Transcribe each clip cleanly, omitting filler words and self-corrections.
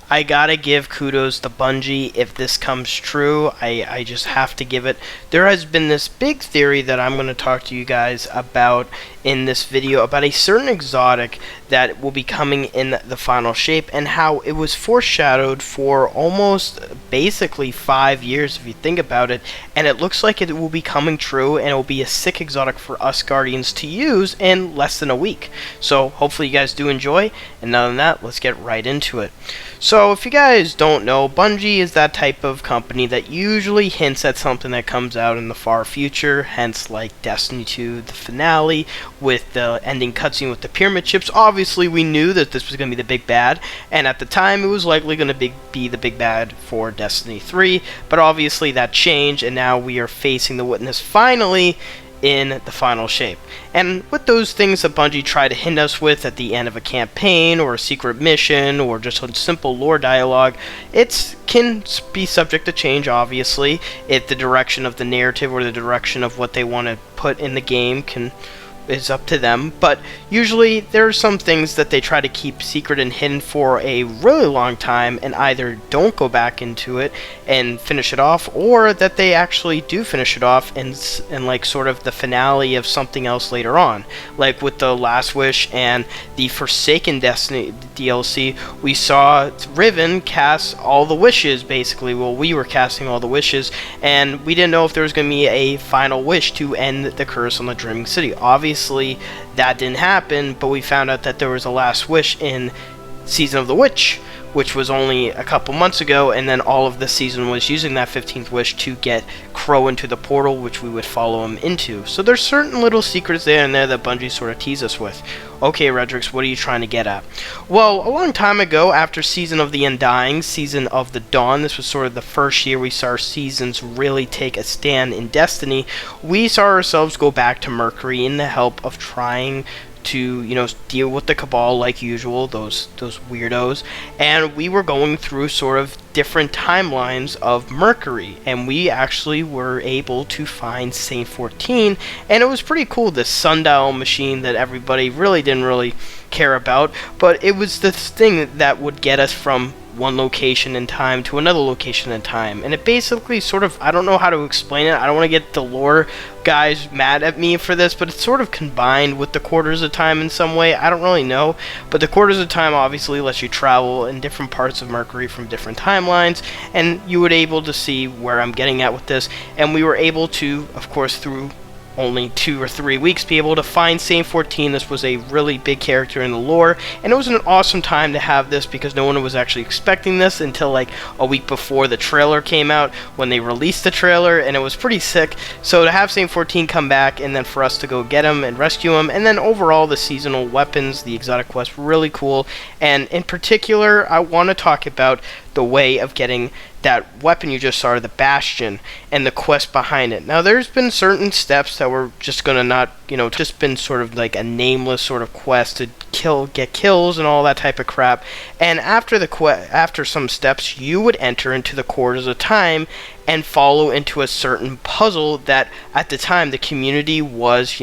I gotta give kudos to Bungie if this comes true. I just have to give it. There has been this big theory that I'm going to talk to you guys about in this video about a certain exotic that will be coming in the final shape, and how it was foreshadowed for almost basically 5 years if you think about it, and it looks like it will be coming true, and it will be a sick exotic for us Guardians to use in less than a week. So hopefully you guys do enjoy, and other than that, let's get right into it. So if you guys don't know, Bungie is that type of company that usually hints at something that comes out in the far future, hence like Destiny 2, the finale, with the ending cutscene with the pyramid ships. Obviously we knew that this was going to be the big bad, and at the time it was likely going to be the big bad for Destiny 3, but obviously that changed, and now we are facing the witness finally in the final shape. And with those things that Bungie try to hint us with at the end of a campaign or a secret mission or just a simple lore dialogue, it can be subject to change, obviously, if the direction of the narrative or the direction of what they want to put in the game is up to them. But usually there are some things that they try to keep secret and hidden for a really long time, and either don't go back into it and finish it off, or that they actually do finish it off and like sort of the finale of something else later on. Like with the Last Wish and the Forsaken Destiny DLC, we saw Riven cast all the wishes, basically. Well, we were casting all the wishes, and we didn't know if there was going to be a final wish to end the curse on the Dreaming City. Obviously that didn't happen, but we found out that there was a last wish in Season of the Witch, which was only a couple months ago, and then all of the season was using that 15th wish to get Crow into the portal, which we would follow him into. So there's certain little secrets there and there that Bungie sort of tease us with. Okay, Redrix, what are you trying to get at? Well, a long time ago, after Season of the Undying, Season of the Dawn, this was sort of the first year we saw our seasons really take a stand in Destiny, we saw ourselves go back to Mercury in the help of trying to, deal with the Cabal like usual, those weirdos, and we were going through sort of different timelines of Mercury, and we actually were able to find Saint 14, and it was pretty cool, this sundial machine that everybody didn't care about, but it was this thing that would get us from one location in time to another location in time. And it basically sort of, I don't know how to explain it, I don't want to get the lore guys mad at me for this, but it's sort of combined with the Quarters of Time in some way. I don't really know, but the Quarters of Time obviously lets you travel in different parts of Mercury from different timelines, and you would able to see where I'm getting at with this. And we were able to, of course, through only 2 or 3 weeks, be able to find Saint 14. This was a really big character in the lore, and it was an awesome time to have this because no one was actually expecting this until like a week before the trailer came out, when they released the trailer, and it was pretty sick. So to have Saint 14 come back, and then for us to go get him and rescue him, and then overall the seasonal weapons, the exotic quest, really cool. And in particular, I want to talk about the way of getting that weapon you just saw, the Bastion, and the quest behind it. Now, there's been certain steps that were just gonna not, just been sort of like a nameless sort of quest to get kills and all that type of crap. And after some steps, you would enter into the Quarters of Time and follow into a certain puzzle that at the time the community was,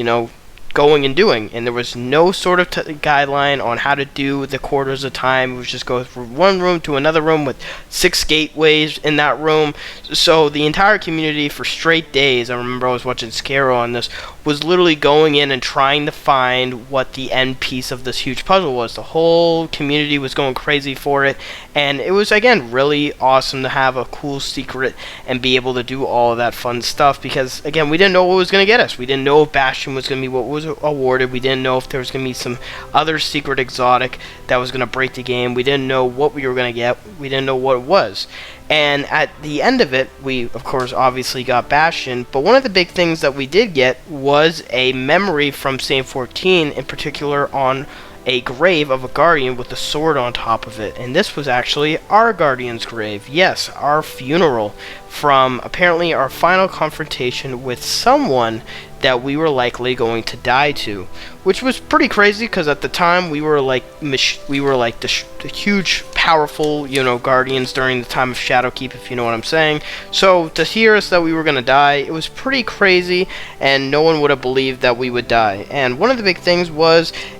going and doing, and there was no sort of guideline on how to do the Quarters of Time. It was just go from one room to another room with 6 gateways in that room. So the entire community for straight days, I remember I was watching Scaro on this, was literally going in and trying to find what the end piece of this huge puzzle was. The whole community was going crazy for it, and it was, again, really awesome to have a cool secret and be able to do all of that fun stuff, because, again, we didn't know what was going to get us. We didn't know if Bastion was going to be what was awarded. We didn't know if there was going to be some other secret exotic that was going to break the game. We didn't know what we were going to get. We didn't know what it was. And at the end of it, we, of course, obviously got Bastion, but one of the big things that we did get was a memory from Saint 14, in particular on a grave of a Guardian with a sword on top of it. And this was actually our Guardian's grave. Yes, our funeral from apparently our final confrontation with someone that we were likely going to die to, which was pretty crazy because at the time we were like the huge, powerful, Guardians during the time of Shadowkeep, if you know what I'm saying. So to hear us that we were gonna die, it was pretty crazy, and no one would have believed that we would die. And one of the big things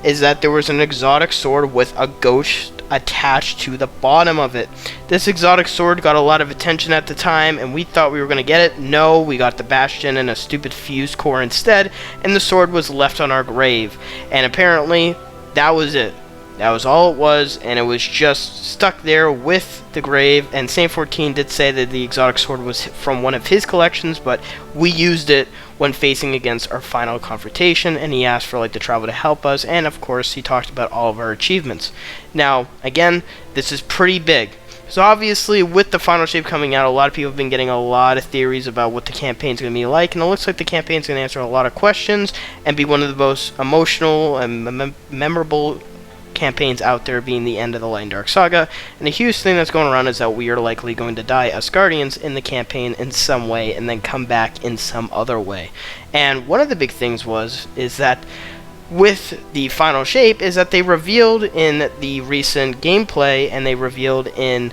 is that there was an exotic sword with a ghost attached to the bottom of it. This exotic sword got a lot of attention at the time, and we thought we were going to get it. No, we got the bastion and a stupid fuse core instead, and the sword was left on our grave. And apparently, that was it. That was all it was, and it was just stuck there with the grave. And Saint 14 did say that the exotic sword was from one of his collections, but we used it when facing against our final confrontation, and he asked for like the travel to help us, and of course he talked about all of our achievements. Now, again, this is pretty big. So obviously, with the final shape coming out, a lot of people have been getting a lot of theories about what the campaign's going to be like, and it looks like the campaign's going to answer a lot of questions and be one of the most emotional and memorable campaigns out there, being the end of the Light and Dark Saga. And a huge thing that's going around is that we are likely going to die as Guardians in the campaign in some way and then come back in some other way. And one of the big things is that with the final shape is that they revealed in the recent gameplay and they revealed in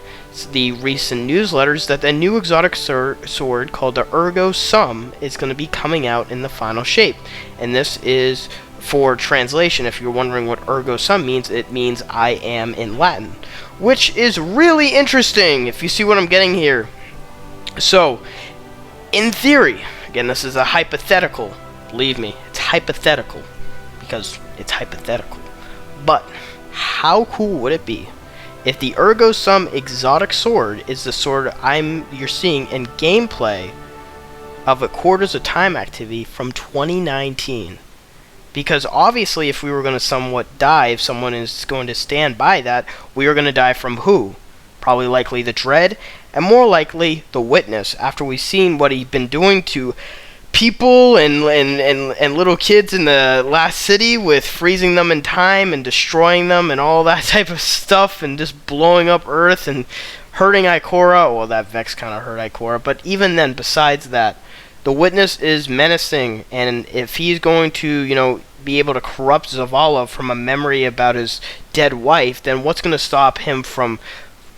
the recent newsletters that a new exotic sword called the Ergo Sum is going to be coming out in the final shape. And this is, for translation, if you're wondering what Ergo Sum means, it means I am in Latin, which is really interesting if you see what I'm getting here. So, in theory, again, this is a hypothetical, believe me, it's hypothetical, because it's hypothetical, but how cool would it be if the Ergo Sum exotic sword is the sword you're seeing in gameplay of a Quarters of Time activity from 2019? Because obviously, if we were going to somewhat die, if someone is going to stand by that, we are going to die from who? Probably likely the Dread, and more likely the Witness, after we've seen what he's been doing to people and little kids in the last city, with freezing them in time and destroying them and all that type of stuff, and just blowing up Earth and hurting Ikora. Well, that Vex kind of hurt Ikora, but even then, besides that, the Witness is menacing, and if he's going to, be able to corrupt Zavala from a memory about his dead wife, then what's going to stop him from,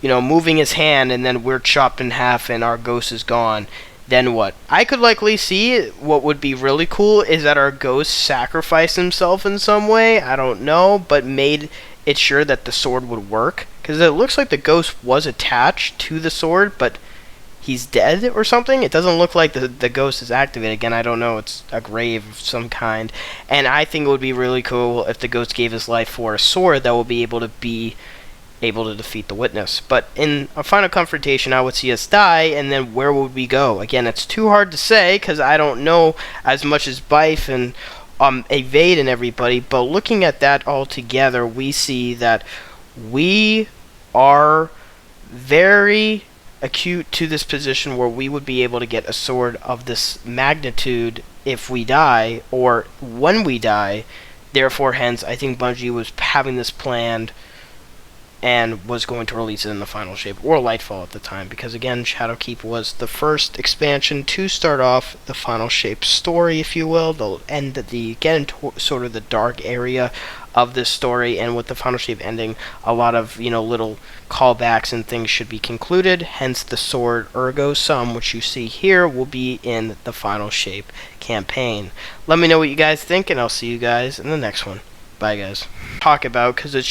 moving his hand and then we're chopped in half and our ghost is gone? Then what? I could likely see what would be really cool is that our ghost sacrificed himself in some way, I don't know, but made it sure that the sword would work, because it looks like the ghost was attached to the sword, but he's dead or something. It doesn't look like the ghost is activated. Again, I don't know. It's a grave of some kind. And I think it would be really cool if the ghost gave his life for a sword that will be able to defeat the Witness. But in a final confrontation, I would see us die, and then where would we go? Again, it's too hard to say because I don't know as much as Bife and Evade and everybody. But looking at that all together, we see that we are very acute to this position where we would be able to get a sword of this magnitude if we die, or when we die. Therefore, hence, I think Bungie was having this planned and was going to release it in the final shape, or Lightfall at the time, because again, Shadowkeep was the first expansion to start off the final shape story, if you will. They'll get into sort of the dark area of this story, and with the final shape ending, a lot of little callbacks and things should be concluded. Hence, the sword Ergo Sum, which you see here, will be in the final shape campaign. Let me know what you guys think, and I'll see you guys in the next one. Bye, guys. Talk about, because it's